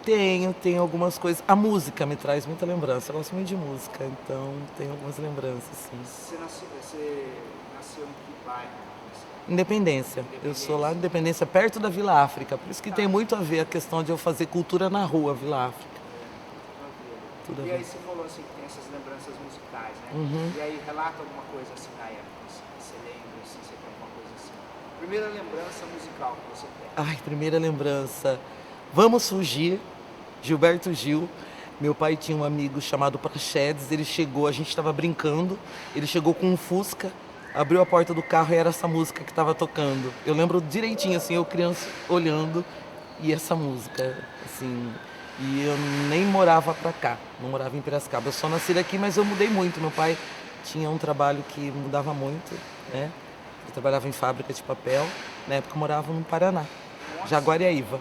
Tenho algumas coisas. A música me traz muita lembrança. Eu gosto muito de música, então tenho algumas lembranças, sim. Você nasceu em que bairro? Independência. Eu sou lá em Independência, perto da Vila África. Por isso que tem muito a ver a questão de eu fazer cultura na rua, Vila África. Tudo a E ver. aí você falou assim que tem essas lembranças musicais, né? Uhum. E aí relata alguma coisa assim na época, assim, que você lembra, assim, você tem alguma coisa assim. Primeira lembrança musical que você tem. Ai, primeira lembrança. Vamos fugir. Gilberto Gil. Meu pai tinha um amigo chamado Praxedes, ele chegou, a gente estava brincando, ele chegou com um Fusca, abriu a porta do carro e era essa música que estava tocando. Eu lembro direitinho, assim, eu criança olhando e essa música, assim. E eu nem morava pra cá, não morava em Piracicaba. Eu só nasci daqui, mas eu mudei muito. Meu pai tinha um trabalho que mudava muito, né? Ele trabalhava em fábrica de papel, na época eu morava no Paraná, Jaguariaíva.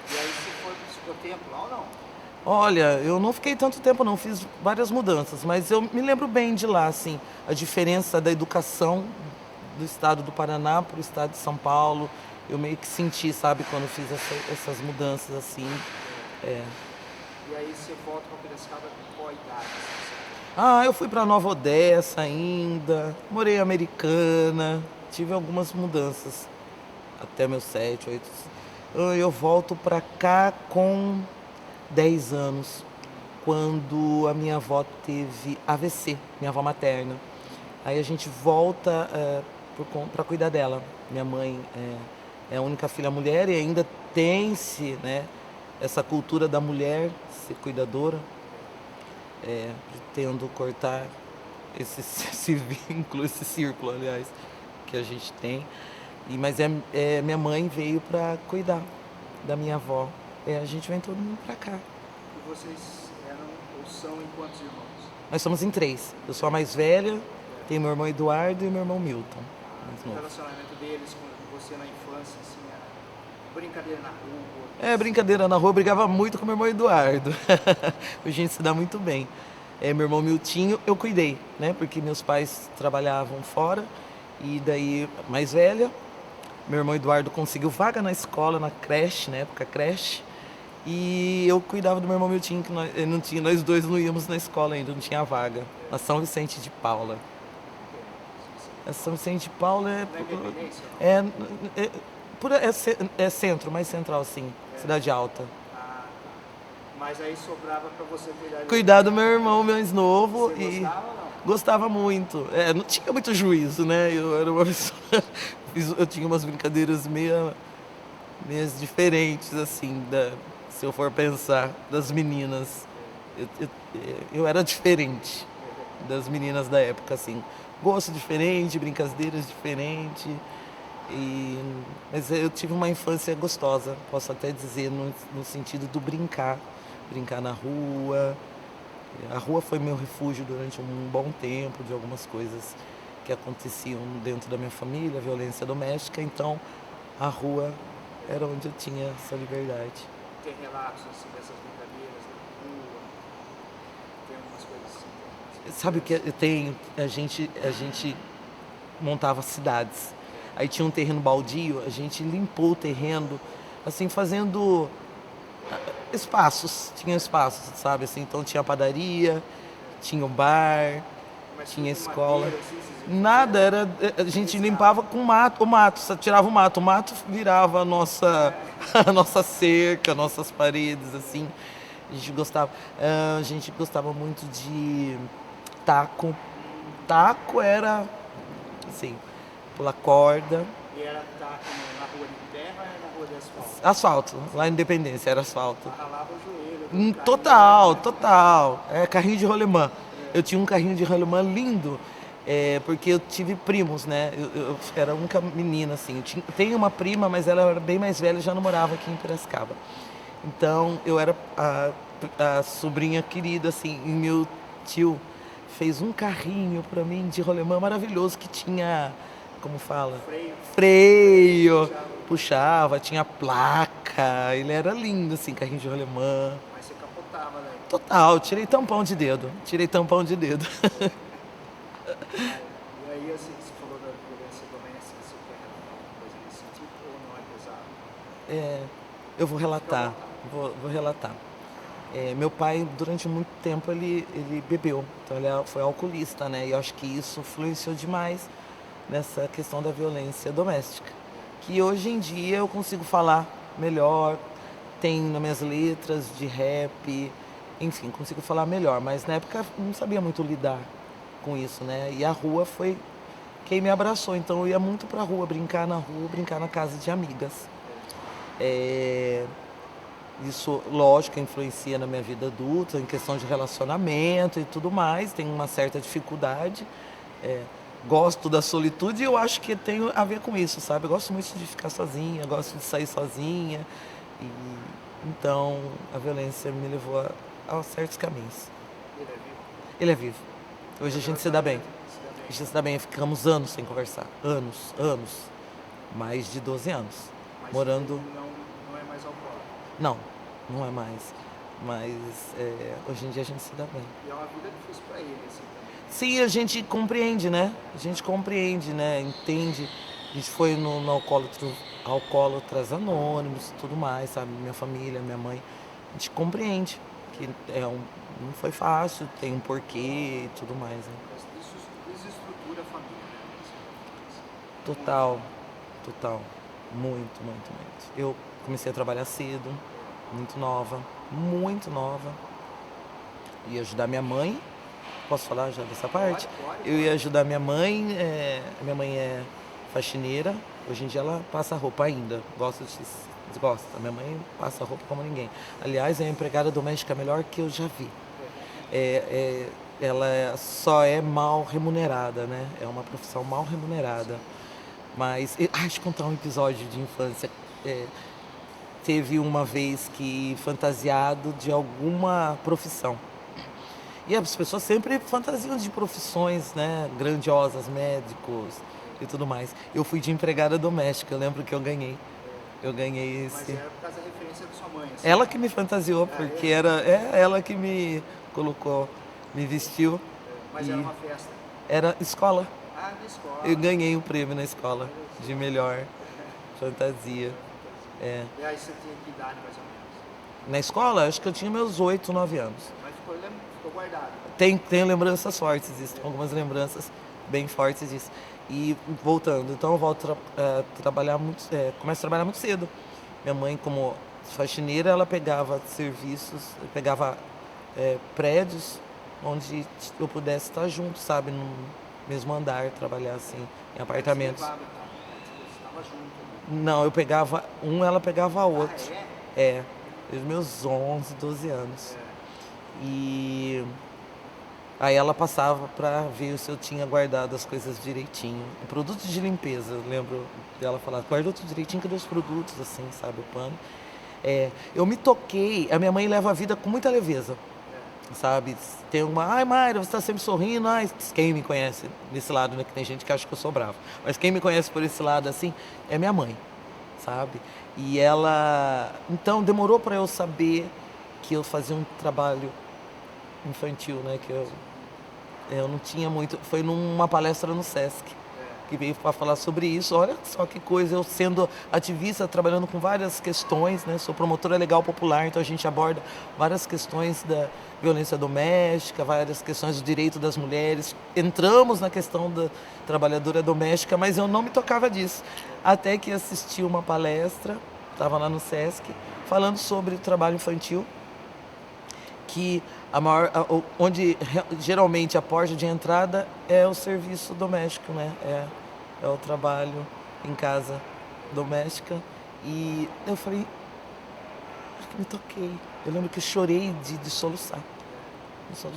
E aí você ficou tempo lá ou não? Olha, eu não fiquei tanto tempo não, fiz várias mudanças, mas eu me lembro bem de lá, assim, a diferença da educação do estado do Paraná para o estado de São Paulo. Eu meio que senti, sabe, quando fiz essas mudanças, assim. É. E aí você volta para Piracicaba com qual idade? Assim, Ah, eu fui para Nova Odessa ainda, morei em Americana, tive algumas mudanças, até meus 7, 8. Eu volto para cá com 10 anos, quando a minha avó teve AVC, minha avó materna. Aí a gente volta para cuidar dela. Minha mãe é a única filha mulher e ainda tem-se, né, essa cultura da mulher ser cuidadora, tendo cortar esse vínculo, esse círculo, aliás, que a gente tem. Mas minha mãe veio para cuidar da minha avó. A gente vem todo mundo para cá. e vocês eram ou são em quantos irmãos? Nós somos em 3. Eu sou a mais velha, tenho meu irmão Eduardo e meu irmão Milton. Mais O novo. relacionamento deles com você na infância, assim, era brincadeira na rua? Brincadeira na rua, eu brigava muito com meu irmão Eduardo. A gente se dá muito bem. Meu irmão Miltinho, eu cuidei, né? Porque meus pais trabalhavam fora. E daí, mais velha, meu irmão Eduardo conseguiu vaga na escola, na creche, na época creche. E eu cuidava do meu irmão Miltinho, que não tinha, nós dois não íamos na escola ainda, não tinha vaga. Na São Vicente de Paula. A São Vicente de Paula Na Independência? é, é, é centro, mais central, sim. Cidade Alta. Ah, tá. Mas aí sobrava para você cuidar dele. Cuidar do meu irmão mais novo. Você E gostava ou não? gostava muito. Não tinha muito juízo, né? Eu era uma pessoa. Eu tinha umas brincadeiras meio diferentes, assim, se eu for pensar, das meninas. Eu era diferente das meninas da época, assim. Gosto diferente, brincadeiras diferentes. Mas eu tive uma infância gostosa, posso até dizer, no sentido do brincar. Brincar na rua. A rua foi meu refúgio durante um bom tempo de algumas coisas que aconteciam dentro da minha família, violência doméstica. Então, a rua era onde eu tinha essa liberdade. Tem relatos assim dessas brincadeiras na rua? Tem algumas coisas assim? Sabe o que tem? A gente montava cidades. Aí tinha um terreno baldio, a gente limpou o terreno, assim, fazendo espaços. Tinha espaços, sabe? Assim, então tinha padaria, tinha o bar, Mas tinha tudo de escola. madeira, assim, Nada, a gente limpava com o mato, só tirava o mato virava a nossa, a nossa cerca, nossas paredes, assim. A gente gostava muito de taco. Taco era, assim, pular corda. E era taco na rua de terra ou era na rua de asfalto? Asfalto, lá em Independência era asfalto. Ralava o joelho. Total, total. Carrinho de rolemã. Eu tinha um carrinho de rolemã lindo, porque eu tive primos, né? Eu era a única menina, assim. Eu tenho uma prima, mas ela era bem mais velha e já não morava aqui em Piracicaba. Então, eu era a sobrinha querida, assim. E meu tio fez um carrinho pra mim de rolemã maravilhoso que tinha, como fala? Freio. Puxava, tinha placa. Ele era lindo, assim, carrinho de rolemã. Mas você capotava, né? Total, tirei tampão de dedo. Tirei tampão de dedo. E aí, assim, você falou da violência doméstica, você quer relatar alguma coisa nesse sentido ou não é pesado? Eu vou relatar. vou relatar. Meu pai, durante muito tempo, ele bebeu. Então, ele foi alcoolista, né? E eu acho que isso influenciou demais nessa questão da violência doméstica. Que hoje em dia eu consigo falar melhor, tem nas minhas letras de rap, enfim, consigo falar melhor. Mas na época eu não sabia muito lidar com isso, né? E a rua foi quem me abraçou. Então eu ia muito pra rua, brincar na rua, brincar na casa de amigas. Isso, lógico, influencia na minha vida adulta, em questão de relacionamento e tudo mais. Tenho uma certa dificuldade. Gosto da solitude e eu acho que tem a ver com isso, sabe? Eu gosto muito de ficar sozinha, gosto de sair sozinha. E, então, a violência me levou a certos caminhos. Ele é vivo? Ele é vivo. Hoje a gente se dá bem. Se dá bem. A gente se dá bem. Ficamos anos sem conversar. Anos. Mais de 12 anos. Mas Morando... ele não é mais alcoólatra. Não é mais. Mas hoje em dia a gente se dá bem. E é uma vida difícil pra ele, assim, também. Sim, a gente compreende, né? A gente compreende, né? Entende. A gente foi no Alcoólatras Anônimos e tudo mais, sabe? Minha família, minha mãe. A gente compreende que não foi fácil, tem um porquê e tudo mais, né? Mas isso desestrutura a família, né? Total. Muito. Eu comecei a trabalhar cedo, muito nova. Ia ajudar minha mãe. Posso falar já dessa parte? Pode. Eu ia ajudar minha mãe. Minha mãe é faxineira. Hoje em dia ela passa roupa ainda. Gosta. Minha mãe passa roupa como ninguém. Aliás, é a empregada doméstica melhor que eu já vi. Ela só é mal remunerada, né? É uma profissão mal remunerada. Mas, deixa eu contar um episódio de infância. Teve uma vez que fantasiado de alguma profissão. E as pessoas sempre fantasiam de profissões, né, grandiosas, médicos e tudo mais. Eu fui de empregada doméstica, eu lembro que eu ganhei. Eu ganhei esse... Mas era por causa da referência da sua mãe, assim. Ela que me fantasiou, porque era ela que me colocou, me vestiu. Mas era uma festa. Era escola. Ah, na escola. Eu ganhei o prêmio na escola de melhor fantasia. E aí você tinha que idade, mais ou menos? Na escola, acho que eu tinha meus 8, 9 anos. Mas ficou guardado. Tenho lembranças fortes disso, algumas lembranças bem fortes disso. E voltando, então eu volto trabalhar muito, começo a trabalhar muito cedo. Minha mãe, como faxineira, ela pegava serviços, pegava prédios onde eu pudesse estar junto, sabe, no mesmo andar, trabalhar assim, em apartamentos. Você levava, então, você estava junto, né? Não, eu pegava um, ela pegava outro. É? Desde meus 11, 12 anos. E aí ela passava para ver se eu tinha guardado as coisas direitinho. Produtos de limpeza, eu lembro dela falar, guardou tudo direitinho, cadê os produtos, assim, sabe, o pano. Eu me toquei, a minha mãe leva a vida com muita leveza, sabe? Tem uma, ai Mayra, você tá sempre sorrindo, quem me conhece desse lado, né, que tem gente que acha que eu sou bravo, mas quem me conhece por esse lado, assim, é minha mãe, sabe? E ela, então demorou para eu saber que eu fazia um trabalho infantil, né, que eu não tinha muito, foi numa palestra no Sesc, que veio para falar sobre isso. Olha só que coisa, eu sendo ativista, trabalhando com várias questões, né, sou promotora legal popular, então a gente aborda várias questões da violência doméstica, várias questões do direito das mulheres, entramos na questão da trabalhadora doméstica, mas eu não me tocava disso, até que assisti uma palestra, estava lá no Sesc, falando sobre o trabalho infantil, que onde geralmente a porta de entrada é o serviço doméstico, né? É o trabalho em casa doméstica. E eu falei, acho que me toquei. Eu lembro que eu chorei de soluçar. Você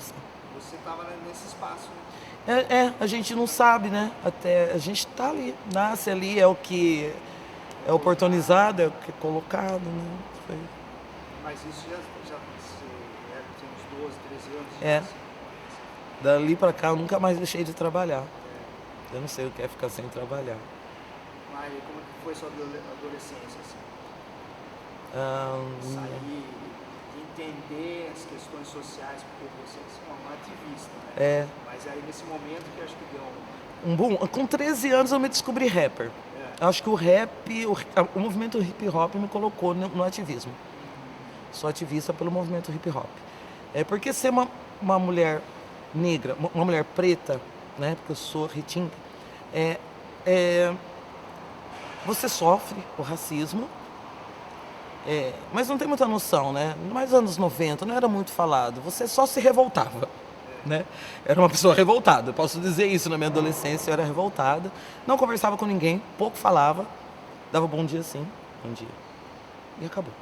estava nesse espaço, né? A gente não sabe, né? Até a gente tá ali, nasce ali, é o que é oportunizado, é o que é colocado, né? Mas isso já tinha uns 12, 13 anos? Dali pra cá eu nunca mais deixei de trabalhar. Eu não sei o que é ficar sem trabalhar. Mas como que foi sua adolescência, assim? Sair, entender as questões sociais, porque você é uma ativista, né? Mas aí nesse momento que eu acho que deu um boom. Com 13 anos eu me descobri rapper. Acho que o rap, o movimento hip hop me colocou no ativismo. sou ativista pelo movimento hip hop. Porque ser uma mulher negra, uma mulher preta, né, porque eu sou ritinga, você sofre o racismo, mas não tem muita noção, né? Mais anos 90 não era muito falado, você só se revoltava, né? Era uma pessoa revoltada, posso dizer isso. Na minha adolescência eu era revoltada, não conversava com ninguém, pouco falava, dava bom dia sim, bom dia, e acabou.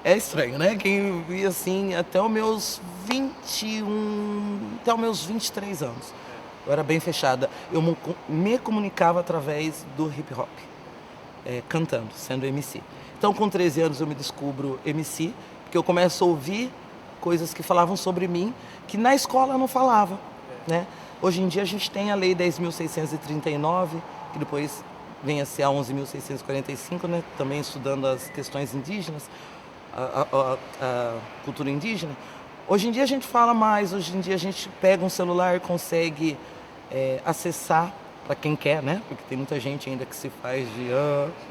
É estranho, né? Quem via assim até os meus 21, até os meus 23 anos. Eu era bem fechada. Eu me comunicava através do hip hop, cantando, sendo MC. Então, com 13 anos eu me descubro MC, porque eu começo a ouvir coisas que falavam sobre mim, que na escola não falava, né? Hoje em dia a gente tem a Lei 10.639, que depois vem a ser a 11.645, né? Também estudando as questões indígenas, a cultura indígena. Hoje em dia a gente fala mais, hoje em dia a gente pega um celular e consegue acessar, para quem quer, né? Porque tem muita gente ainda que se faz de...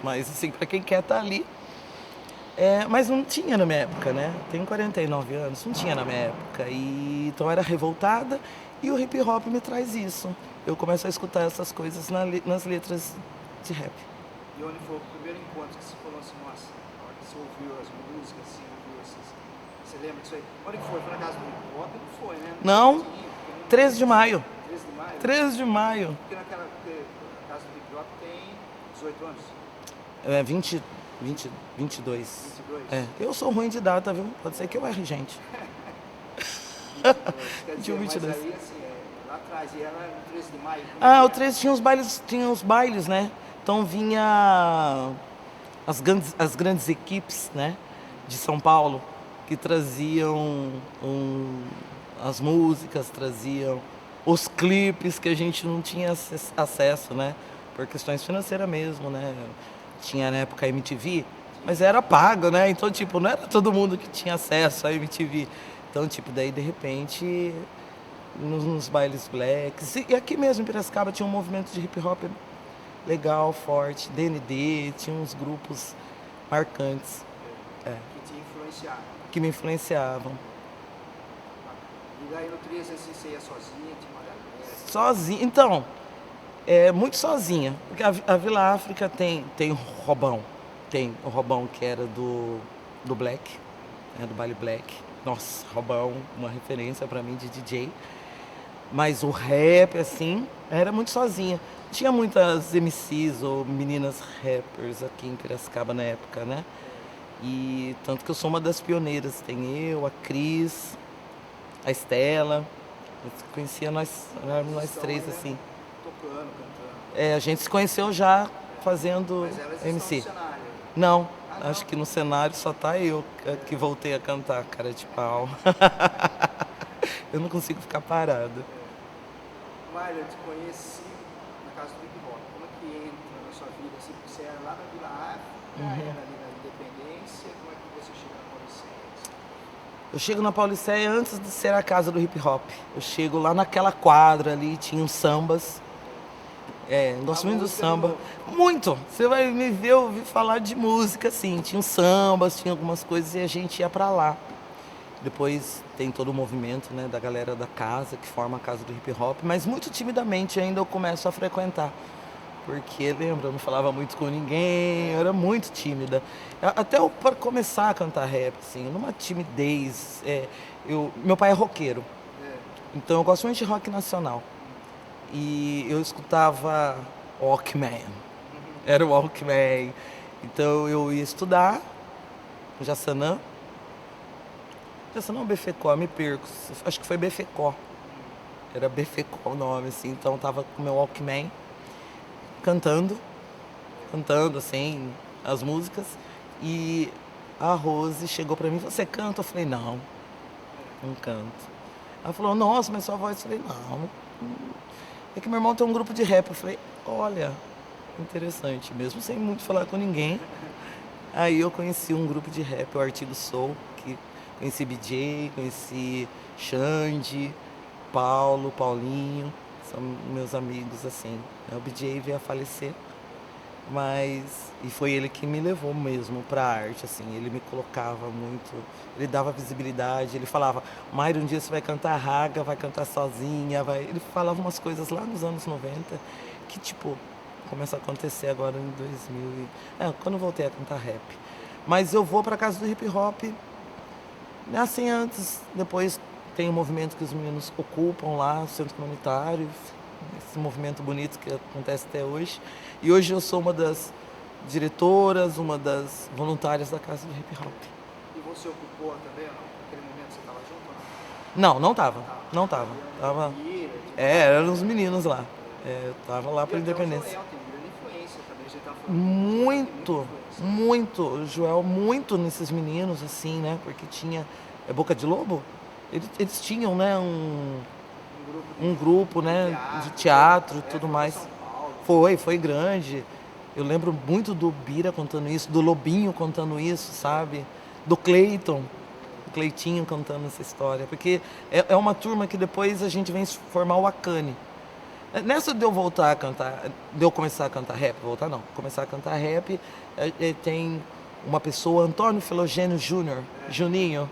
mas assim, para quem quer tá ali. Mas não tinha na minha época, né? Tenho 49 anos, não tinha na minha época. Então eu era revoltada e o hip hop me traz isso. Eu começo a escutar essas coisas nas letras de rap. E onde foi o primeiro encontro que você falou assim, nossa, na hora que você ouviu as músicas, assim, ouviu essas... Você lembra disso aí? Onde que foi? Foi na casa do hip hop? Não foi, né? Não, 13 de maio. 13 de maio? 13 de maio. Porque na casa do hip hop tem 18 anos? 22. 22? Eu sou ruim de data, viu? Pode ser que eu erre, gente. 22. Quer dizer, mas aí, assim, lá atrás, e era no 13 de maio? O 13 tinha os bailes, né? Então vinha as grandes equipes, né, de São Paulo, que traziam as músicas, traziam os clipes que a gente não tinha acesso, né? Por questões financeiras mesmo, né? Tinha na época a MTV, mas era pago, né? Então, tipo, não era todo mundo que tinha acesso à MTV. Então, tipo, daí de repente, nos bailes blacks, e aqui mesmo em Piracicaba tinha um movimento de hip hop legal, forte, DND, tinha uns grupos marcantes. Que te influenciaram. Que me influenciavam. E daí no 13, assim, você ia sozinha, tinha uma galera? Sozinha, então, muito sozinha. Porque a Vila África tem o Robão. Tem o Robão que era do Black, do baile Black. Nossa, Robão, uma referência pra mim de DJ. Mas o rap, assim, era muito sozinha. Tinha muitas MCs ou meninas rappers aqui em Piracicaba na época, né? E tanto que eu sou uma das pioneiras. Tem eu, a Cris, a Estela. Eu conhecia nós três, assim. Tocando, cantando. A gente se conheceu já fazendo Mas elas MC. estão no cenário? Não, acho que no cenário só tá eu que voltei a cantar, cara de pau. Eu não consigo ficar parado. Mário, eu te conheci na casa do hip hop. Como é que entra na sua vida? Assim, você era lá na Vila África, era ali na Independência, como é que você chega na Paulicéia? Eu chego na Paulicéia antes de ser a casa do hip hop. Eu chego lá naquela quadra ali, tinha uns sambas. Gosto muito do samba. Muito! Você vai me ver ouvir falar de música, assim. Tinha uns sambas, tinha algumas coisas e a gente ia pra lá. Depois tem todo o movimento, né, da galera da casa, que forma a casa do hip hop, mas muito timidamente ainda eu começo a frequentar. Porque, lembra, eu não falava muito com ninguém, eu era muito tímida. Até para começar a cantar rap, assim, numa timidez. Meu pai é roqueiro, então eu gosto muito de rock nacional. E eu escutava Walkman, era o Walkman. Então eu ia estudar no Jaçanã. Não, Befecó, me perco. Acho que foi Befecó. Era Befecó o nome, assim. Então eu tava com meu Walkman, cantando, assim, as músicas. E a Rose chegou pra mim, você canta? Eu falei, não canto. Ela falou, nossa, mas sua voz... Eu falei, não. É que meu irmão tem um grupo de rap. Eu falei, olha, interessante, mesmo sem muito falar com ninguém. Aí eu conheci um grupo de rap, o Artigo Soul, que conheci BJ, conheci Xande, Paulinho, são meus amigos, assim. O BJ veio a falecer, E foi ele que me levou mesmo para a arte, assim, ele me colocava muito, ele dava visibilidade, ele falava, Mayra, um dia você vai cantar raga, vai cantar sozinha, vai... Ele falava umas coisas lá nos anos 90 que, tipo, começa a acontecer agora em 2000, quando eu voltei a cantar rap. Mas eu vou para casa do hip hop, assim, antes, depois tem um movimento que os meninos ocupam lá, o centro comunitário, esse movimento bonito que acontece até hoje. E hoje eu sou uma das diretoras, uma das voluntárias da casa do hip hop. E você ocupou também, ou não? Naquele momento você estava junto ou Não, não tava. Não tava. Tava... eram os meninos lá. Eu tava lá pela independência. Joel tem grande influência também, a gente tá falando. Muito. O Joel, muito nesses meninos, assim, né? Porque tinha... Boca de Lobo? Eles tinham, né, um grupo, né, de teatro e tudo mais. Foi grande. Eu lembro muito do Bira contando isso, do Lobinho contando isso, sabe? Do Cleiton, o Cleitinho contando essa história. Porque é uma turma que depois a gente vem formar o Akane. Nessa de eu voltar a cantar, de eu começar a cantar rap, começar a cantar rap, tem uma pessoa, Antônio Filogênio Júnior, Juninho,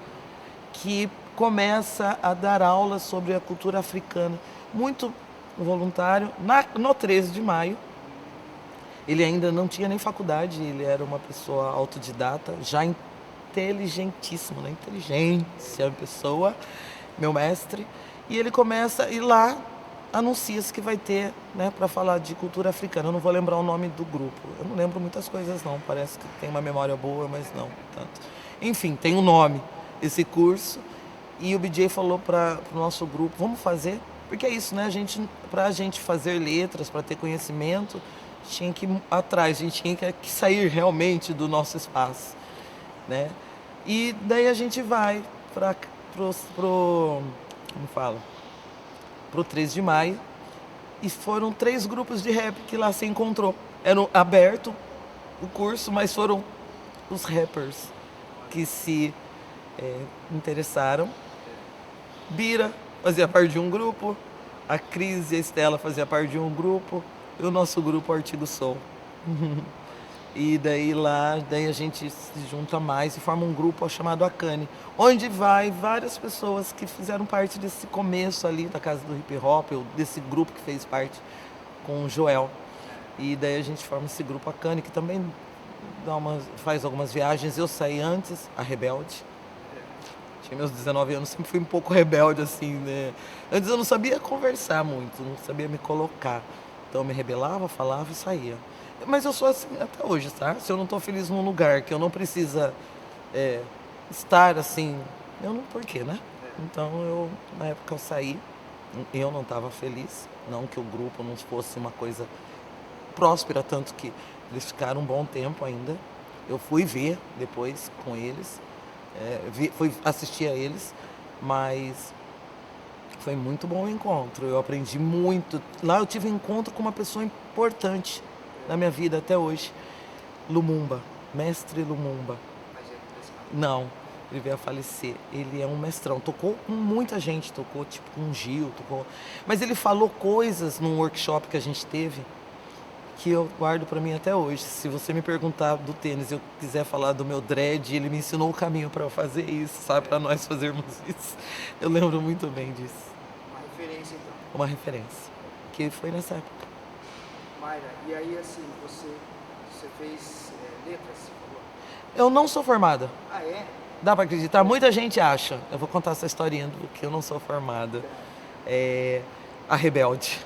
que começa a dar aulas sobre a cultura africana, muito voluntário, no 13 de maio. Ele ainda não tinha nem faculdade, ele era uma pessoa autodidata, já inteligentíssimo, né? Inteligência, pessoa, meu mestre. E ele começa, e lá anuncia-se que vai ter, né, para falar de cultura africana. Eu não vou lembrar o nome do grupo, eu não lembro muitas coisas não, parece que tem uma memória boa, mas não tanto. Enfim, tem um nome esse curso, e o BJ falou para o nosso grupo, vamos fazer, porque é isso, né? Para a gente fazer letras, para ter conhecimento, tinha que ir atrás, a gente tinha que sair realmente do nosso espaço, né? E daí a gente vai pro 13 de maio, e foram 3 grupos de rap que lá se encontrou. Era aberto o curso, mas foram os rappers que se interessaram. Bira fazia parte de um grupo, a Cris e a Estela faziam parte de um grupo, e o nosso grupo Artigo Soul. E daí a gente se junta mais e forma um grupo chamado Akane, onde vai várias pessoas que fizeram parte desse começo ali da casa do hip hop, ou desse grupo que fez parte com o Joel. E daí a gente forma esse grupo Akane, que também faz algumas viagens. Eu saí antes, a Rebelde. Tinha meus 19 anos, sempre fui um pouco rebelde, assim, né? Antes eu não sabia conversar muito, não sabia me colocar. Então eu me rebelava, falava e saía. Mas eu sou assim até hoje, tá? Se eu não tô feliz num lugar que eu não precisa estar assim, eu não... Por quê, né? Então na época eu saí, eu não estava feliz. Não que o grupo não fosse uma coisa próspera, tanto que eles ficaram um bom tempo ainda. Eu fui ver depois com eles. Fui assistir a eles, mas foi muito bom o encontro, eu aprendi muito. Lá eu tive um encontro com uma pessoa importante na minha vida até hoje, Lumumba, mestre Lumumba. Não, ele veio a falecer, ele é um mestrão, tocou com muita gente, tocou tipo com Gil, mas ele falou coisas num workshop que a gente teve, que eu guardo pra mim até hoje. Se você me perguntar do tênis e eu quiser falar do meu dread, ele me ensinou o caminho para eu fazer isso, sabe? Para nós fazermos isso. Eu lembro muito bem disso. Uma referência, então. Uma referência. Que foi nessa época. Mayra, e aí assim, você fez letras, você falou? Eu não sou formada. Ah, é? Dá para acreditar? Muita gente acha. Eu vou contar essa historinha do que eu não sou formada. A Rebelde.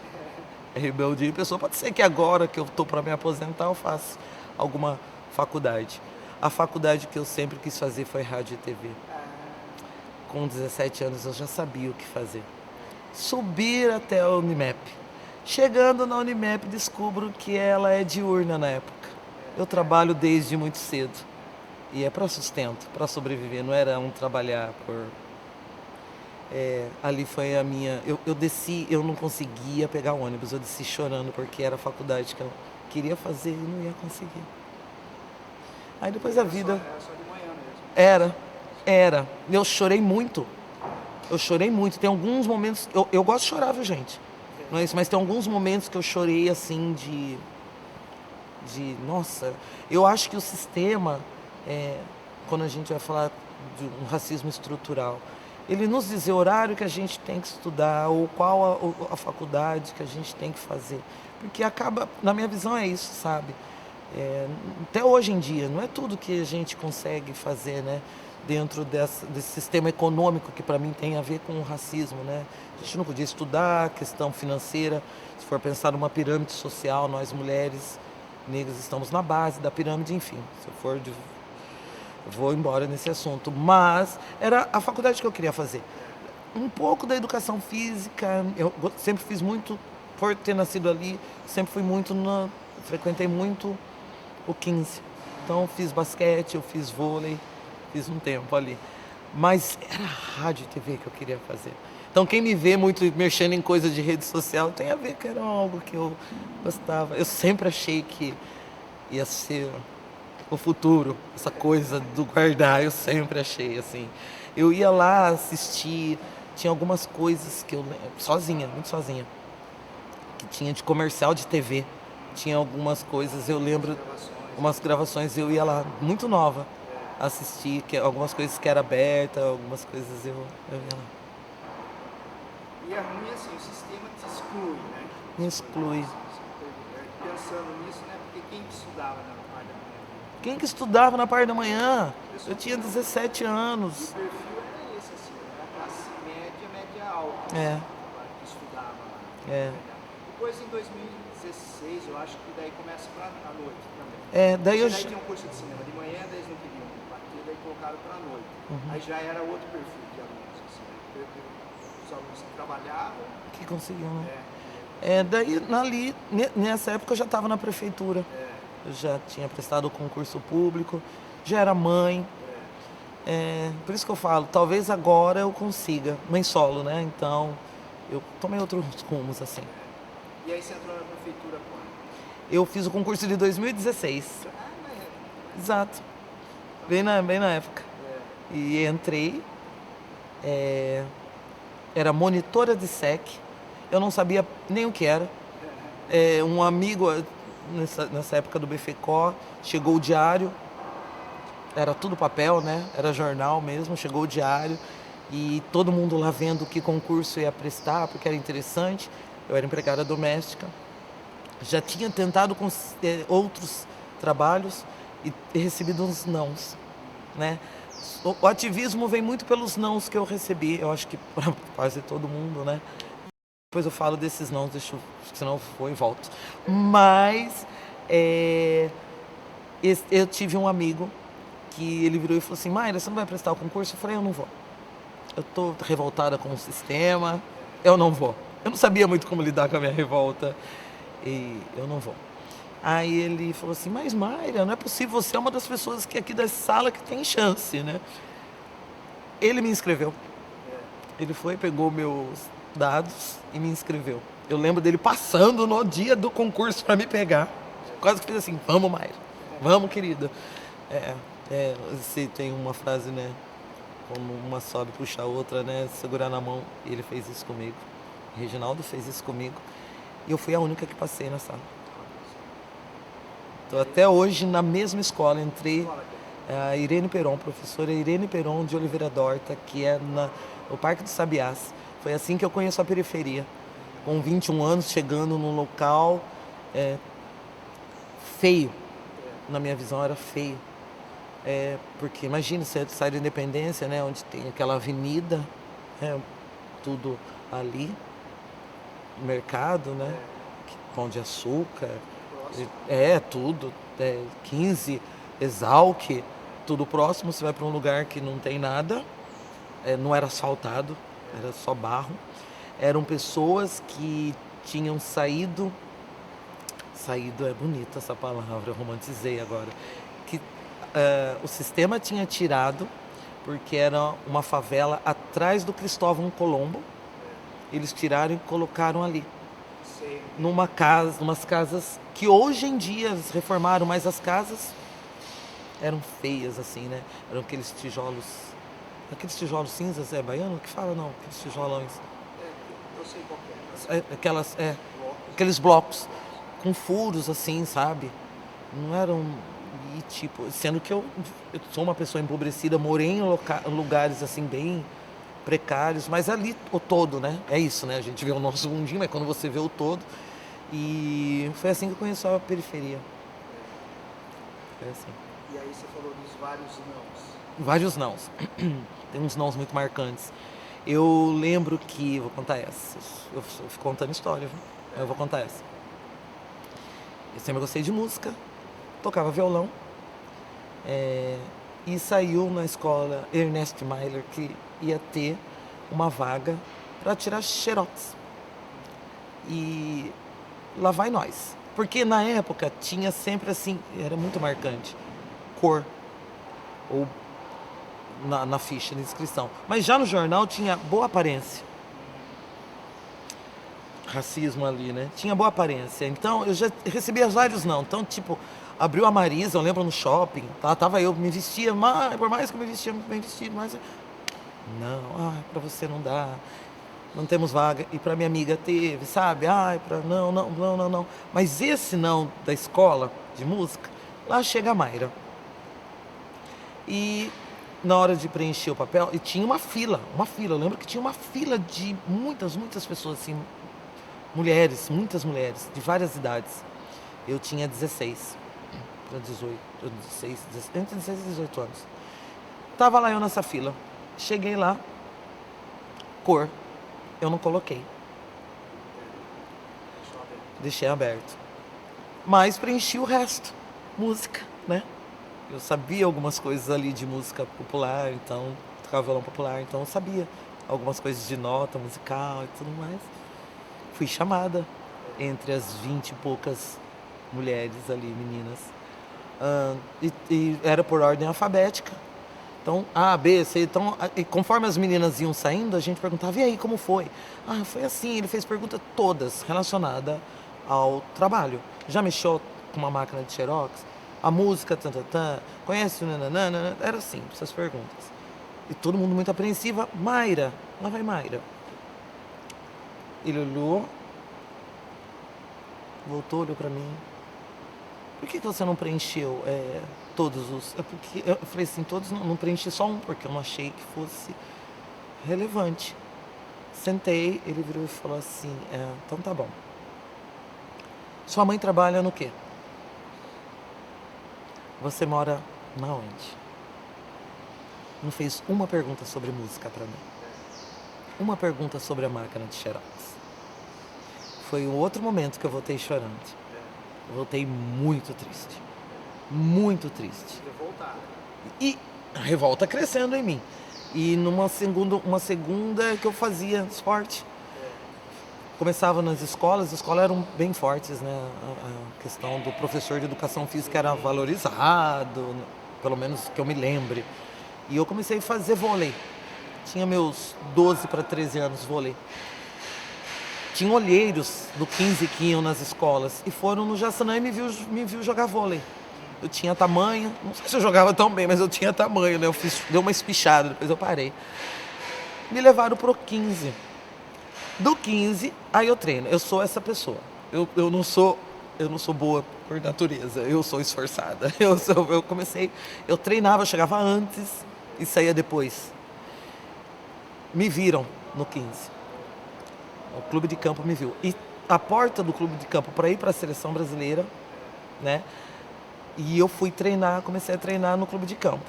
Rebelde em pessoa. Pode ser que agora que eu estou para me aposentar eu faça alguma faculdade. A faculdade que eu sempre quis fazer foi rádio e TV. Com 17 anos eu já sabia o que fazer. Subir até a Unimep. Chegando na Unimep descubro que ela é diurna na época. Eu trabalho desde muito cedo. E é para sustento, para sobreviver. Não era trabalhar por... ali foi a minha... Eu desci, eu não conseguia pegar o ônibus, eu desci chorando porque era a faculdade que eu queria fazer e não ia conseguir. Aí depois a vida... Era só de manhã mesmo? Era. Eu chorei muito. Tem alguns momentos... Eu gosto de chorar, viu, gente? Não é isso, mas tem alguns momentos que eu chorei, assim, Nossa, eu acho que o sistema, quando a gente vai falar de um racismo estrutural, ele nos diz o horário que a gente tem que estudar ou qual a faculdade que a gente tem que fazer. Porque acaba, na minha visão é isso, sabe? Até hoje em dia, não é tudo que a gente consegue fazer, né? Dentro desse sistema econômico que para mim tem a ver com o racismo, né? A gente não podia estudar, questão financeira, se for pensar numa pirâmide social, nós mulheres negras estamos na base da pirâmide, enfim, se eu for vou embora nesse assunto, mas era a faculdade que eu queria fazer. Um pouco da educação física, eu sempre fiz muito, por ter nascido ali, sempre fui muito, frequentei muito o 15. Então fiz basquete, eu fiz vôlei, fiz um tempo ali. Mas era rádio e TV que eu queria fazer. Então quem me vê muito mexendo em coisa de rede social tem a ver que era algo que eu gostava. Eu sempre achei que ia ser o futuro, essa coisa do guardar, eu sempre achei assim. Eu ia lá assistir, tinha algumas coisas que eu lembro, sozinha, muito sozinha, que tinha de comercial de TV. Tinha algumas coisas, eu lembro, umas gravações, eu ia lá, muito nova, assistir, algumas coisas que era aberta, algumas coisas eu ia lá. E é ruim assim, o sistema te exclui, né? Me exclui. Pensando nisso, né? Porque quem que estudava na parte da manhã? Quem que estudava na parte da manhã? Eu tinha 17 E o anos. perfil era esse, assim, era a classe média, média alta, É. assim, que estudava lá. É. Depois, em 2016, eu acho que daí começa à noite também. Daí eu Daí tinha um curso de cinema de manhã, daí eles não queriam bater, daí colocaram para a noite. Aí já era outro perfil de alunos, assim, né? Os alunos que trabalhavam. que conseguiu, né? Daí ali, nessa época eu já estava na prefeitura. Eu já tinha prestado o concurso público, já era mãe. Por isso que eu falo, talvez agora eu consiga, mãe solo, né? Então, eu tomei outros rumos, assim. E aí você entrou na prefeitura quando? Eu fiz o concurso de 2016. Exato. Bem na época. E entrei, era monitora de SEC, eu não sabia nem o que era. Um amigo, nessa época do BFCO, chegou o diário, era tudo papel, né? Era jornal mesmo, chegou o diário e todo mundo lá vendo que concurso ia prestar, porque era interessante. Eu era empregada doméstica, já tinha tentado outros trabalhos e recebido uns nãos, né? O ativismo vem muito pelos nãos que eu recebi, eu acho que para quase todo mundo, né? Depois eu falo desses nãos, senão eu vou e volto. Mas eu tive um amigo que ele virou e falou assim: Mayra, você não vai prestar o concurso? Eu falei: eu não vou. Eu tô revoltada com o sistema, eu não vou. Eu não sabia muito como lidar com a minha revolta e eu não vou. Aí ele falou assim: mas Mayra, não é possível, você é uma das pessoas que aqui da sala que tem chance, né? Ele me inscreveu. Ele foi, pegou meus dados e me inscreveu. Eu lembro dele passando no dia do concurso para me pegar. Quase que fez assim: vamos, Mayra, vamos, querida. Você tem uma frase, né? Como uma sobe, puxa a outra, né? Segurar na mão. E ele fez isso comigo. O Reginaldo fez isso comigo. E eu fui a única que passei na sala. Estou até hoje na mesma escola. Entrei a Irene Peron, professora Irene Peron de Oliveira Dorta, que é no Parque dos Sabiás. Foi assim que eu conheço a periferia. Com 21 anos, chegando num local feio. Na minha visão, era feio. Porque imagina, você sai da Independência, né, onde tem aquela avenida, tudo ali, mercado, né, Pão de Açúcar, tudo, 15, Exalc, tudo próximo. Você vai para um lugar que não tem nada, não era asfaltado, era só barro. Eram pessoas que tinham saído é bonita essa palavra, eu romantizei agora, que o sistema tinha tirado, porque era uma favela atrás do Cristóvão Colombo. Eles tiraram e colocaram ali. Umas casas que hoje em dia eles reformaram, mas as casas eram feias, assim, né? Eram aqueles tijolos cinzas, baiano que fala? Não, aqueles tijolões. Eu sei qual é. Aqueles blocos com furos, assim, sabe? Não eram... E, tipo, sendo que eu sou uma pessoa empobrecida, morei em lugares, assim, bem precários, mas ali o todo, né? É isso, né? A gente vê o nosso mundinho, mas quando você vê o todo. E foi assim que eu conheci a periferia. Foi assim. E aí você falou dos vários nãos. Vários nãos. Tem uns nãos muito marcantes. Eu lembro que... Vou contar essa. Eu fico contando história, viu? Eu vou contar essa. Eu sempre gostei de música, tocava violão. E saiu na escola Ernest Mailer que ia ter uma vaga para tirar xerox. E lá vai nós. Porque na época tinha sempre assim, era muito marcante, cor ou na ficha de inscrição. Mas já no jornal tinha boa aparência. Racismo ali, né? Tinha boa aparência. Então eu já recebia vários não. Então, tipo, abriu a Marisa, eu lembro, no shopping. Tá? Tava eu, me vestia, mas por mais que eu me vestia muito bem vestido, mas... Não, pra você não dá. Não temos vaga. E pra minha amiga teve, sabe? Não. Mas esse não da escola de música, lá chega a Mayra. E na hora de preencher o papel, e tinha uma fila. Eu lembro que tinha uma fila de muitas pessoas, assim, muitas mulheres, de várias idades. Eu tinha 16 para 18, 16, entre 16 e 18 anos. Tava lá eu nessa fila. Cheguei lá, cor, eu não coloquei. Deixei aberto. Mas preenchi o resto. Música, né? Eu sabia algumas coisas ali de música popular, então, tocava violão popular, então eu sabia algumas coisas de nota musical e tudo mais. Fui chamada entre as 20 e poucas mulheres ali, meninas. E era por ordem alfabética. Então, A, B, C. Então, e conforme as meninas iam saindo, a gente perguntava, e aí, como foi? Foi assim, ele fez perguntas todas relacionadas ao trabalho. Já mexeu com uma máquina de xerox? A música, conhece o nananana? Era assim, essas perguntas. E todo mundo muito apreensiva. Mayra, lá vai Mayra. Ele olhou, voltou, olhou pra mim. Por que você não preencheu todos os... Porque eu falei assim, todos não preenchi só um, porque eu não achei que fosse relevante. Sentei, ele virou e falou assim, então tá bom. Sua mãe trabalha no quê? Você mora na onde? Não fez uma pergunta sobre música pra mim. Uma pergunta sobre a máquina de xerox. Foi um outro momento que eu voltei chorando. Eu voltei muito triste. Muito triste. Revoltado. E a revolta crescendo em mim. E uma segunda que eu fazia esporte. Começava nas escolas, as escolas eram bem fortes, né? A questão do professor de educação física era valorizado, pelo menos que eu me lembre. E eu comecei a fazer vôlei. Tinha meus 12 para 13 anos vôlei. Tinha olheiros do 15 que iam nas escolas e foram no Jaçanã e me viu jogar vôlei. Eu tinha tamanho, não sei se eu jogava tão bem, mas eu tinha tamanho, né? Deu uma espichada, depois eu parei. Me levaram pro 15. Do 15, aí eu treino. Eu sou essa pessoa. Eu não sou boa por natureza. Eu sou esforçada. Eu treinava, eu chegava antes e saía depois. Me viram no 15. O clube de campo me viu. E a porta do clube de campo para ir para a seleção brasileira, né? E eu fui treinar, comecei a treinar no clube de campo.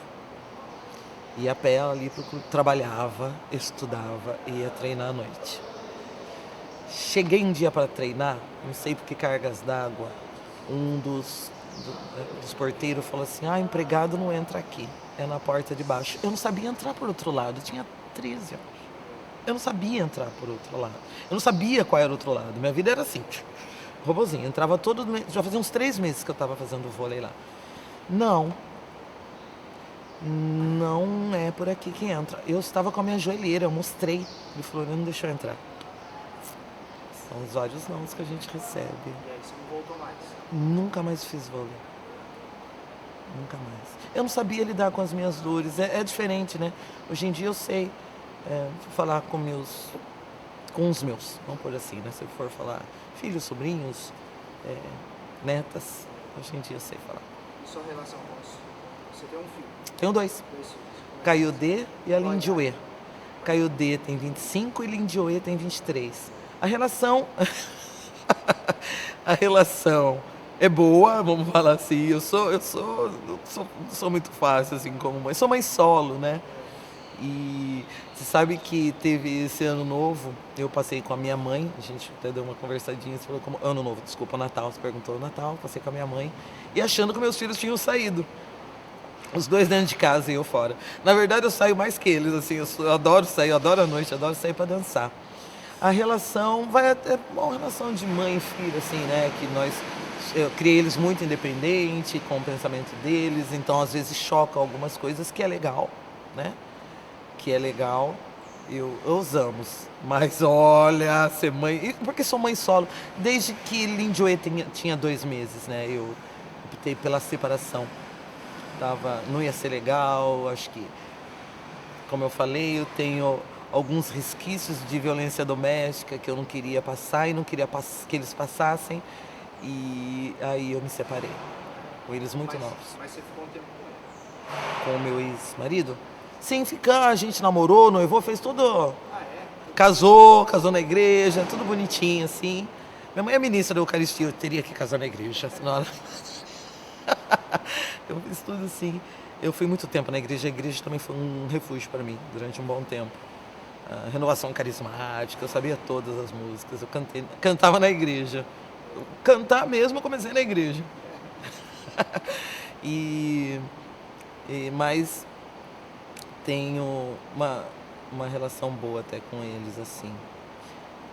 Ia a pé ali pro clube, trabalhava, estudava e ia treinar à noite. Cheguei um dia para treinar, não sei por que cargas d'água, um dos porteiros falou assim, empregado não entra aqui, é na porta de baixo. Eu não sabia entrar por outro lado, eu tinha 13 anos. Eu não sabia entrar por outro lado. Eu não sabia qual era o outro lado. Minha vida era assim, robozinho. Entrava todo mês. Já fazia uns 3 meses que eu estava fazendo vôlei lá. Não é por aqui que entra. Eu estava com a minha joelheira, eu mostrei. Ele falou, ele não deixou eu entrar. São os vários nãos que a gente recebe. E aí você não voltou mais? Nunca mais fiz vôlei. Nunca mais. Eu não sabia lidar com as minhas dores. É diferente, né? Hoje em dia eu sei. Vou falar com os meus, vamos por assim, né? Se eu for falar filhos, sobrinhos, netas, Hoje em dia eu sei falar. E sua relação com isso? Você tem um filho, Tenho 2. 2 filhos. Caiodê e a Lindioê. Caiodê tem 25 e Lindioê tem 23. A relação... a relação é boa, vamos falar assim. Eu sou muito fácil, assim, como mãe. Sou mãe solo, né? E você sabe que teve esse ano novo, eu passei com a minha mãe, a gente até deu uma conversadinha, você falou como ano novo, desculpa, Natal, você perguntou Natal, passei com a minha mãe, e achando que meus filhos tinham saído. Os 2 dentro de casa e eu fora. Na verdade, eu saio mais que eles, assim, eu adoro sair, eu adoro a noite, eu adoro sair para dançar. A relação vai até uma relação de mãe e filho, assim, né? Que eu criei eles muito independente, com o pensamento deles, então às vezes choca algumas coisas que é legal, né? Que é legal, eu os amo. Mas olha, ser mãe, porque sou mãe solo, desde que Lindioê tinha 2 meses, né? Eu optei pela separação. Não ia ser legal, acho que, como eu falei, eu tenho alguns resquícios de violência doméstica que eu não queria passar e não queria que eles passassem, e aí eu me separei, com eles muito novos. Mas você ficou um tempo com ele? Com o meu ex-marido? Sim, a gente namorou, noivou, fez tudo. Ah, é? Casou na igreja, tudo bonitinho, assim. Minha mãe é ministra da Eucaristia, eu teria que casar na igreja, senão ela... Eu fiz tudo assim. Eu fui muito tempo na igreja, a igreja também foi um refúgio para mim, durante um bom tempo. Renovação carismática, eu sabia todas as músicas, eu cantava na igreja. Cantar mesmo, eu comecei na igreja. Mas tenho uma relação boa até com eles, assim.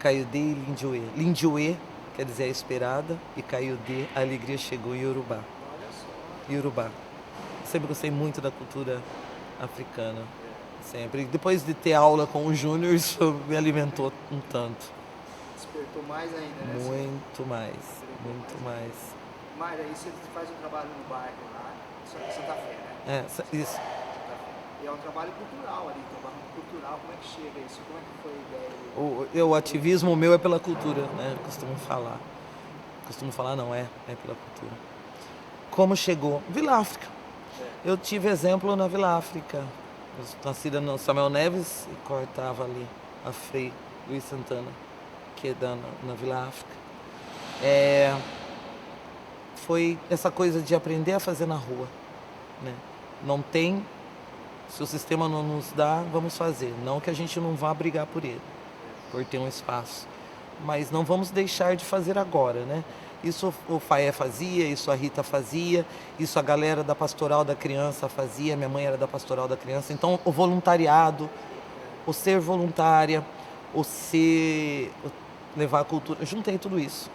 Caiodê e Lindioê. Lindioê quer dizer a esperada, e Caiodê, a alegria chegou em Yorubá. Olha só. Yorubá. Sempre gostei muito da cultura africana. Sempre. Depois de ter aula com o Júnior, isso me alimentou um tanto. Despertou mais ainda, né? Muito mais. Muito mais. Mayra, aí você faz um trabalho no bairro lá, Santa Fé, né? Isso. Santa Fé. E é um trabalho cultural ali, então, barranco cultural, como é que chega isso? Como é que foi a ideia? O ativismo meu é pela cultura, né? Eu costumo falar. Costumo falar, não, é pela cultura. Como chegou? Vila África. Eu tive exemplo na Vila África. Eu nascida no Samuel Neves e cortava ali a Frei Luiz Santana, que é na Vila África. Foi essa coisa de aprender a fazer na rua, né? Não tem, se o sistema não nos dá, vamos fazer. Não que a gente não vá brigar por ele, por ter um espaço, mas não vamos deixar de fazer agora, né? Isso o Faé fazia, isso a Rita fazia, isso a galera da Pastoral da Criança fazia, minha mãe era da Pastoral da Criança. Então, o voluntariado, o ser voluntária, levar a cultura, eu juntei tudo isso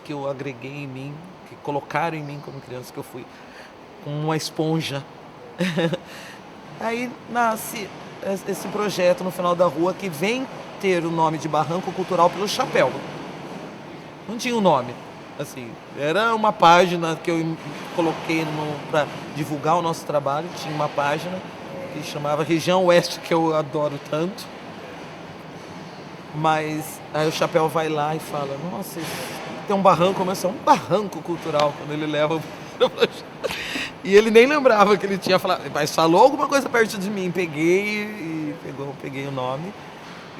que eu agreguei em mim, que colocaram em mim como criança, que eu fui como uma esponja. Aí nasce esse projeto no final da rua, que vem ter o nome de Barranco Cultural pelo chapéu. Não tinha um nome, assim, era uma página que eu coloquei para divulgar o nosso trabalho. Tinha uma página que chamava Região Oeste, que eu adoro tanto. Mas aí o chapéu vai lá e fala, nossa, tem um barranco, mas é um barranco cultural, quando ele leva. E ele nem lembrava que ele tinha falado, mas falou alguma coisa perto de mim. Peguei o nome,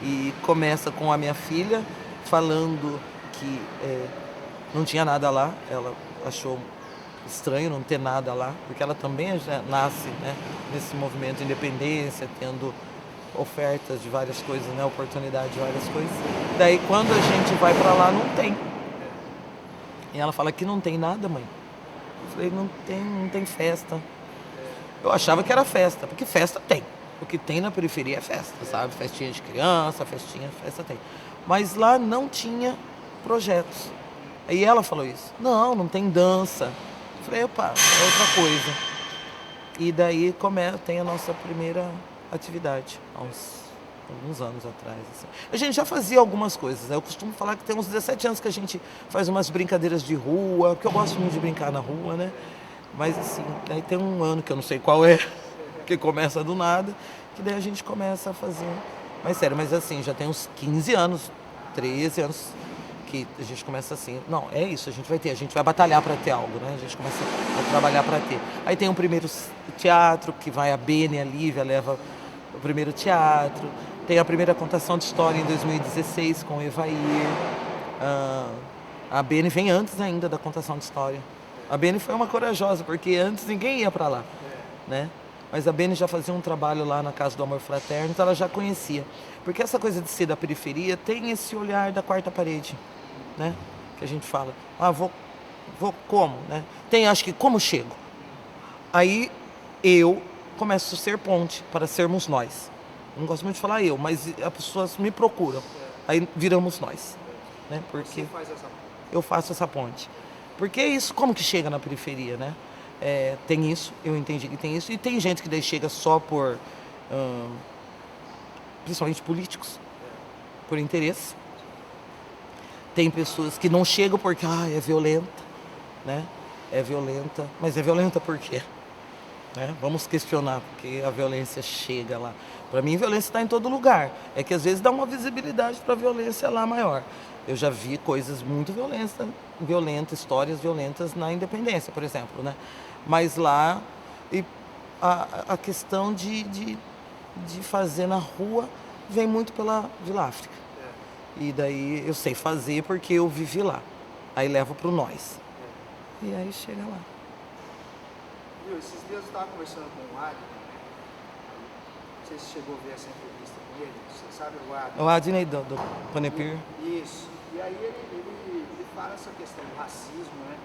e começa com a minha filha falando que não tinha nada lá. Ela achou estranho não ter nada lá, porque ela também já nasce, né, nesse movimento de independência, tendo ofertas de várias coisas, né, oportunidade de várias coisas. Daí quando a gente vai pra lá, não tem. E ela fala que não tem nada, mãe. Eu falei, não tem festa. Eu achava que era festa, porque festa tem. O que tem na periferia é festa, sabe? Festinha de criança, festa tem. Mas lá não tinha projetos. Aí ela falou isso. Não tem dança. Eu falei, opa, é outra coisa. E daí tem a nossa primeira atividade, há alguns anos atrás. Assim. A gente já fazia algumas coisas, né? Eu costumo falar que tem uns 17 anos que a gente faz umas brincadeiras de rua, porque eu gosto muito de brincar na rua, né? Mas assim, daí tem um ano que eu não sei qual é, que começa do nada, que daí a gente começa a fazer. Mas sério, mas assim, já tem uns 15 anos, 13 anos que a gente começa assim, não, é isso, a gente vai batalhar para ter algo, né? A gente começa a trabalhar para ter. Aí tem o primeiro teatro, que vai a Bene, a Lívia, leva o primeiro teatro. Tem a primeira contação de história em 2016 com o Evair. A Bene vem antes ainda da contação de história. A Bene foi uma corajosa, porque antes ninguém ia para lá, né? Mas a Bene já fazia um trabalho lá na Casa do Amor Fraterno, então ela já conhecia. Porque essa coisa de ser da periferia tem esse olhar da quarta parede, né? Que a gente fala, vou como, né? Tem, acho que, como chego? Aí eu começo a ser ponte para sermos nós. Não gosto muito de falar eu, mas as pessoas me procuram. Aí viramos nós, né? Porque Você faz essa ponte. eu faço essa ponte. Porque é isso, como que chega na periferia, né? Tem isso, eu entendi que tem isso. E tem gente que daí chega só por, principalmente políticos, por interesse. Tem pessoas que não chegam porque é violenta, né? É violenta, mas é violenta por quê? Né? Vamos questionar porque a violência chega lá. Para mim, a violência está em todo lugar. É que às vezes dá uma visibilidade para a violência lá maior. Eu já vi coisas muito violentas, histórias violentas na Independência, por exemplo, né? Mas lá, a questão de fazer na rua vem muito pela Vila África. E daí eu sei fazer porque eu vivi lá. Aí levo pro nós. E aí chega lá. Viu, esses dias eu estava conversando com o Adner, né? Não sei se chegou a ver essa entrevista com ele. Você sabe o Adner? O Adney do Panepir. Isso. E aí ele fala essa questão do racismo, né?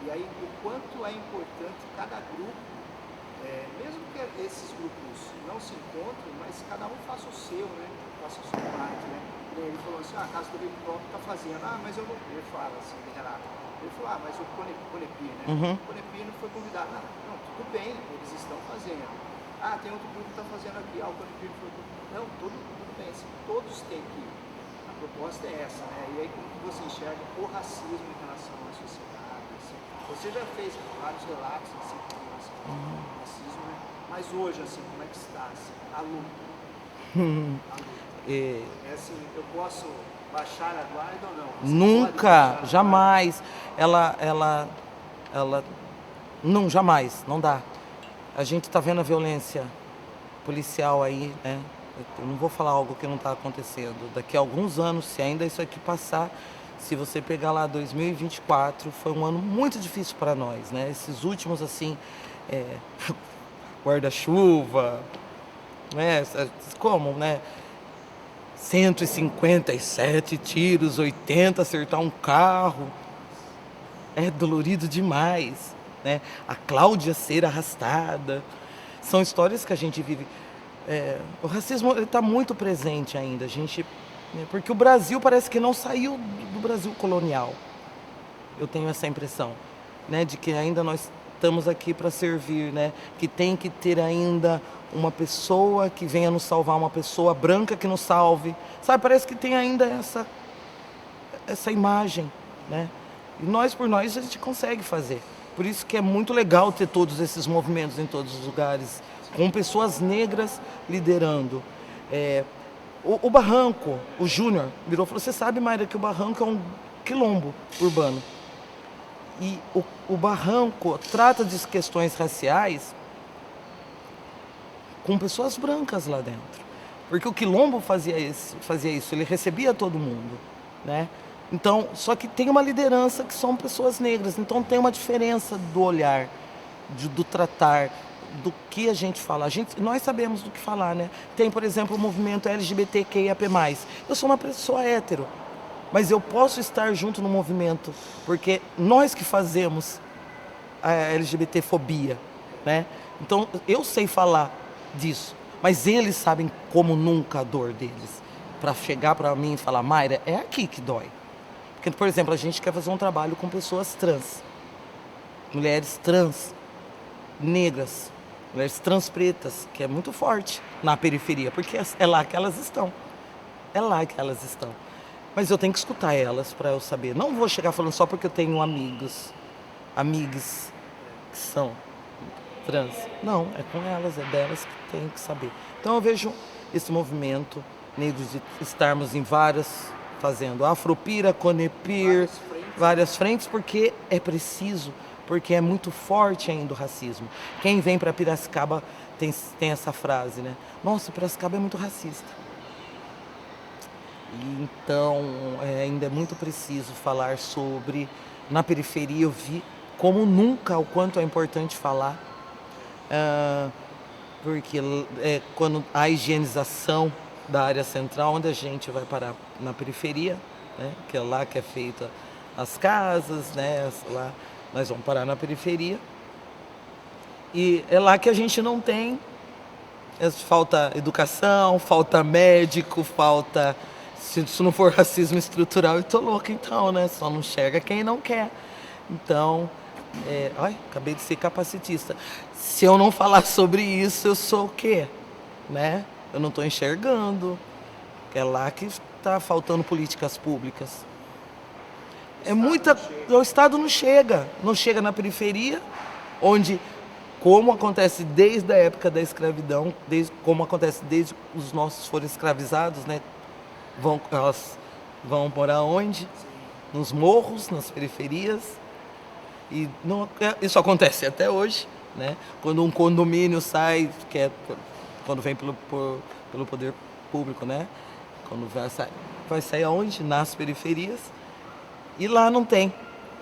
E aí o quanto é importante cada grupo, mesmo que esses grupos não se encontrem, mas cada um faça o seu, né? Faça a sua parte, né? E ele falou assim, a Casa do Hip Hop está fazendo, mas eu não... Ele fala assim, Renato. Ele falou, mas o Conepir, né? Uhum. O Conepir não foi convidado. Não, tudo bem, eles estão fazendo. Tem outro grupo que está fazendo aqui, o Conepir foi convidado. Não, tudo bem, assim, todos têm que ir. A proposta é essa, né? E aí como que você enxerga o racismo em relação à sociedade? Assim? Você já fez vários relatos assim, com relação ao racismo, né? Mas hoje, assim, como é que está assim, a luta? A luta. Assim, eu posso baixar a guarda ou não? Você Nunca, jamais. Ela, não, jamais, não dá. A gente está vendo a violência policial aí, né? Eu não vou falar algo que não está acontecendo. Daqui a alguns anos, se ainda isso aqui passar, se você pegar lá 2024, foi um ano muito difícil para nós, né? Esses últimos, assim, guarda-chuva, né? Como, né? 157 tiros, 80 acertar um carro. É dolorido demais, né? A Cláudia ser arrastada. São histórias que a gente vive. O racismo está muito presente ainda, porque o Brasil parece que não saiu do Brasil colonial. Eu tenho essa impressão, né, de que ainda nós estamos aqui para servir, né, que tem que ter ainda uma pessoa que venha nos salvar, uma pessoa branca que nos salve, sabe? Parece que tem ainda essa imagem, né? E nós por nós a gente consegue fazer. Por isso que é muito legal ter todos esses movimentos em todos os lugares, com pessoas negras liderando. O Barranco, o Júnior, virou e falou, você sabe, Mayra, que o Barranco é um quilombo urbano. E o Barranco trata de questões raciais com pessoas brancas lá dentro. Porque o quilombo fazia isso, ele recebia todo mundo, né? Então, só que tem uma liderança que são pessoas negras, então tem uma diferença do olhar, do tratar, do que a gente fala. Nós sabemos do que falar, né? Tem, por exemplo, o movimento LGBTQIAP+. Eu sou uma pessoa hétero, mas eu posso estar junto no movimento, porque nós que fazemos a LGBTfobia, né? Então, eu sei falar disso, mas eles sabem como nunca a dor deles. Para chegar para mim e falar, Mayra, é aqui que dói. Porque, por exemplo, a gente quer fazer um trabalho com pessoas trans, mulheres trans, negras, mulheres trans pretas, que é muito forte na periferia, porque é lá que elas estão. É lá que elas estão. Mas eu tenho que escutar elas para eu saber. Não vou chegar falando só porque eu tenho amigas que são trans. Não, é com elas, é delas que tem que saber. Então eu vejo esse movimento, negros, de estarmos em várias fazendo Afropira, Conepir, várias frentes, porque é preciso, porque é muito forte ainda o racismo. Quem vem para Piracicaba tem essa frase, né? Nossa, Piracicaba é muito racista. E então, ainda é muito preciso falar sobre... Na periferia eu vi como nunca o quanto é importante falar, porque quando a higienização da área central, onde a gente vai parar na periferia, né? Que é lá que é feita as casas, né? Lá nós vamos parar na periferia. E é lá que a gente não tem, falta educação, falta médico, falta... Se não for racismo estrutural, eu tô louca então, né? Só não enxerga quem não quer. Então, acabei de ser capacitista. Se eu não falar sobre isso, eu sou o quê? Né? Eu não estou enxergando. É lá que está faltando políticas públicas. O Estado não chega. Não chega na periferia, onde, como acontece desde a época da escravidão, como acontece desde os nossos foram escravizados, né? Elas vão morar onde? Nos morros, nas periferias. E isso acontece até hoje, né? Quando um condomínio sai, quando vem pelo poder público, né? Quando vai sair aonde? Nas periferias. E lá não tem.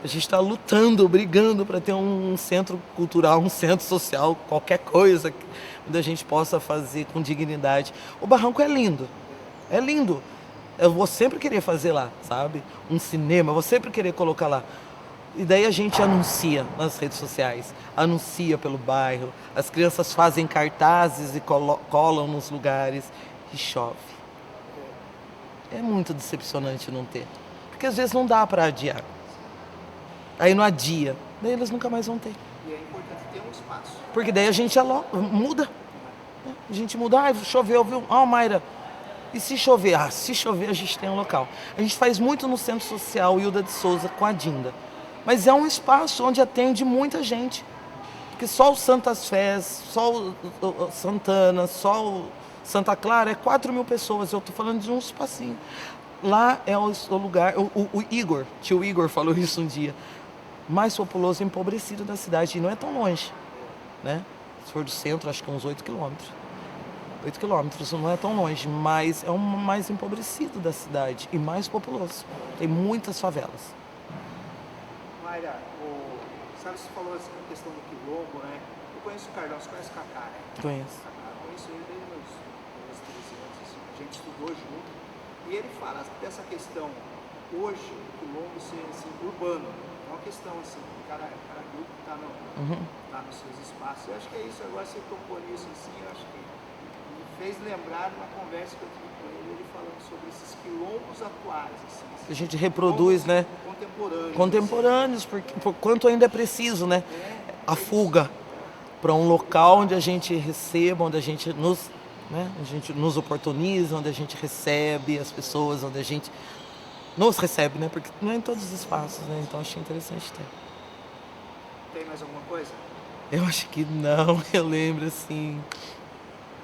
A gente está lutando, brigando para ter um centro cultural, um centro social, qualquer coisa onde a gente possa fazer com dignidade. O Barranco é lindo. É lindo. Eu vou sempre querer fazer lá, sabe? Um cinema, eu vou sempre querer colocar lá. E daí a gente anuncia nas redes sociais, anuncia pelo bairro, as crianças fazem cartazes e colam nos lugares e chove. É muito decepcionante não ter. Porque às vezes não dá para adiar. Aí não adia, daí eles nunca mais vão ter. E é importante ter um espaço. Porque daí a gente muda. A gente muda, choveu, viu? Mayra, e se chover? Se chover a gente tem um local. A gente faz muito no Centro Social Hilda de Souza com a Dinda. Mas é um espaço onde atende muita gente. Porque só o Santas Fés, só o Santana, só o Santa Clara é 4.000 pessoas. Eu estou falando de um espacinho. Lá é o lugar... O Igor, tio Igor falou isso um dia. Mais populoso e empobrecido da cidade. E não é tão longe, né? Se for do centro, acho que uns 8 quilômetros. 8 quilômetros, não é tão longe, mas é o mais empobrecido da cidade e mais populoso. Tem muitas favelas. Mayra, sabe, você falou assim, a questão do quilombo, né? Eu conheço o Carlão, você conhece o Cacá, né? Conheço. Cacá, conheço ele desde meus 13 anos, assim, a gente estudou junto. E ele fala dessa questão, hoje, o quilombo ser assim, urbano. É uma questão assim, o cara grupo tá nos seus espaços. Eu acho que é isso, agora você tocou nisso assim, eu acho que me fez lembrar de uma conversa que eu tive com ele falando sobre esses quilombos atuais, assim. A gente reproduz, né? Contemporâneos, por quanto ainda é preciso, né? A fuga para um local onde a gente receba, onde a gente nos oportuniza, onde a gente recebe as pessoas, onde a gente nos recebe, né? Porque não é em todos os espaços, né? Então achei interessante ter. Tem mais alguma coisa? Eu acho que não, eu lembro assim.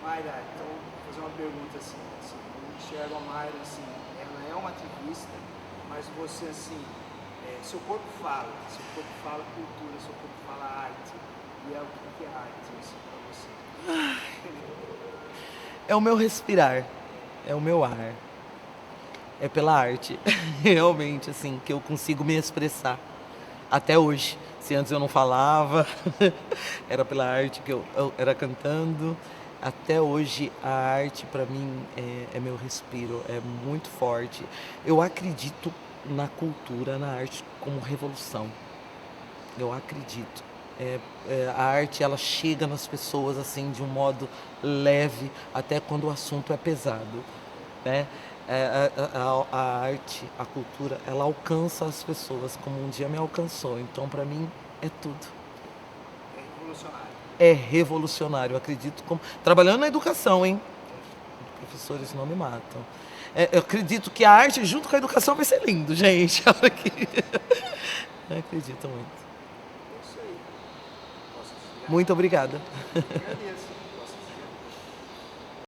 Mayra, então vou fazer uma pergunta assim, eu enxergo a Mayra assim, ela é uma ativista, mas você assim, seu corpo fala cultura, seu corpo fala arte, e é o que é arte assim, pra você? É o meu respirar, é o meu ar, é pela arte, realmente assim, que eu consigo me expressar, até hoje. Se antes eu não falava, era pela arte que eu era cantando. Até hoje a arte para mim é meu respiro, é muito forte. Eu acredito na cultura, na arte como revolução. Eu acredito. A arte ela chega nas pessoas assim de um modo leve, até quando o assunto é pesado, né? A arte, a cultura, ela alcança as pessoas como um dia me alcançou. Então para mim é tudo. É revolucionário. É revolucionário, eu acredito. Trabalhando na educação, hein? Os professores não me matam. Eu acredito que a arte junto com a educação vai ser lindo, gente. Eu acredito muito. É isso aí. Muito obrigada. Agradeço.